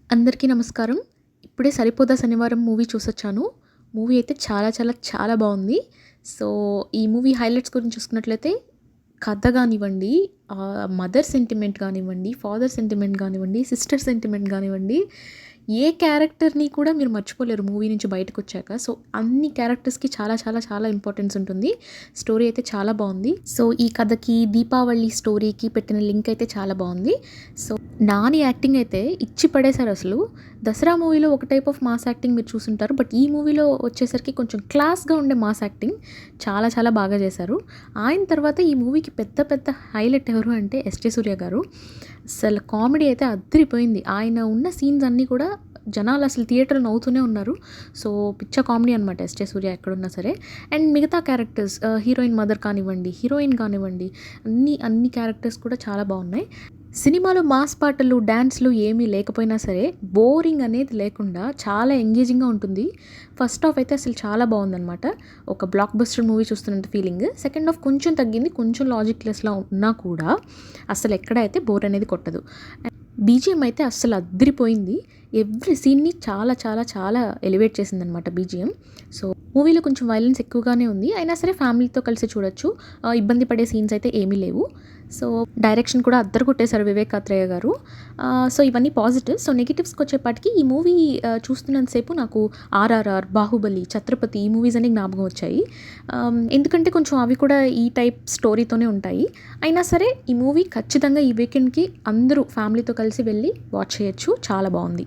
అందరికీ నమస్కారం. ఇప్పుడే 'సరిపోదా శనివారం' మూవీ చూసొచ్చాను. మూవీ అయితే చాలా చాలా చాలా బావుంది. సో, ఈ మూవీ హైలైట్స్ గురించి చూసుకున్నట్లయితే కథ గానివ్వండి, మదర్ సెంటిమెంట్ గానివ్వండి, ఫాదర్ సెంటిమెంట్ గానివ్వండి, సిస్టర్ సెంటిమెంట్ గానివ్వండి, ఏ క్యారెక్టర్‌ని కూడా మీరు మర్చిపోలేరు మూవీ నుంచి బయటకొచ్చాక. సో, అన్ని క్యారెక్టర్స్‌కి చాలా చాలా చాలా ఇంపార్టెన్స్ ఉంటుంది. స్టోరీ అయితే చాలా బావుంది. సో, ఈ కథకి, దీపావళి స్టోరీకి పెట్టిన లింక్ అయితే చాలా బావుంది. సో, నాని యాక్టింగ్ అయితే ఇచ్చి పడేశారసలు. 'దసరా' మూవీలో ఒక టైప్ ఆఫ్ మాస్ యాక్టింగ్ మీరు చూసుంటారు. బట్ ఈ మూవీలో వచ్చేసరికి కొంచెం క్లాస్‌గా ఉండే మాస్ యాక్టింగ్ చాలా చాలా బాగా చేశారు. ఆయన తర్వాత ఈ మూవీకి పెద్ద పెద్ద హైలైట్ ఎవరు అంటే ఎస్‌జే సూర్య గారు. అసలు కామెడీ అయితే అద్దిరిపోయింది. ఆయన ఉన్న సీన్స్ అన్నీ కూడా జనాలు అసలు థియేటర్‌లో నవ్వుతూనే ఉన్నారు. సో, పిచ్చ కామెడీ అనమాట ఎస్‌జే సూర్య ఎక్కడున్నా సరే. అండ్ మిగతా క్యారెక్టర్స్ హీరోయిన్ మదర్ కానివ్వండి, హీరోయిన్ కానివ్వండి, అన్ని క్యారెక్టర్స్ కూడా చాలా బావున్నాయి. సినిమాలో మాస్ పాటలు, డాన్స్‌లు ఏమీ లేకపోయినా సరే బోరింగ్ అనేది లేకుండా చాలా ఎంగేజింగ్‌గా ఉంటుంది. ఫస్ట్ హాఫ్ అయితే అసలు చాలా బావుందనమాట. ఒక బ్లాక్ బస్టర్ మూవీ చూస్తున్నంత ఫీలింగ్. సెకండ్ హాఫ్ కొంచెం తగ్గింది. కొంచెం లాజిక్‌లెస్‌లా ఉన్నా కూడా అసలు ఎక్కడ అయితే బోర్ అనేది కొట్టదు. బీజీఎం అయితే అస్సలు అద్దిరిపోయింది. ఎవ్రీ సీన్‌ని చాలా చాలా చాలా ఎలివేట్ చేసిందనమాట బీజీఎం. సో, మూవీలో కొంచెం వయలెన్స్ ఎక్కువగానే ఉంది. అయినా సరే ఫ్యామిలీతో కలిసి చూడొచ్చు. ఇబ్బంది పడే సీన్స్ అయితే ఏమీ లేవు. సో, డైరెక్షన్ కూడా అద్దరు కొట్టేశారు వివేక్ ఆత్రేయ గారు. సో, ఇవన్నీ పాజిటివ్స్. సో, నెగెటివ్స్‌కి వచ్చేపాటికి ఈ మూవీ చూస్తున్నంత సేపు నాకు 'ఆర్ఆర్ఆర్', 'బాహుబలి', 'ఛత్రపతి' ఈ మూవీస్ అన్నీ జ్ఞాపకం వచ్చాయి. ఎందుకంటే కొంచెం అవి కూడా ఈ టైప్ స్టోరీతోనే ఉంటాయి. అయినా సరే ఈ మూవీ ఖచ్చితంగా ఈ వీకెండ్‌కి అందరూ ఫ్యామిలీతో కలిసి వెళ్ళి వాచ్ చేయొచ్చు. చాలా బావుంది.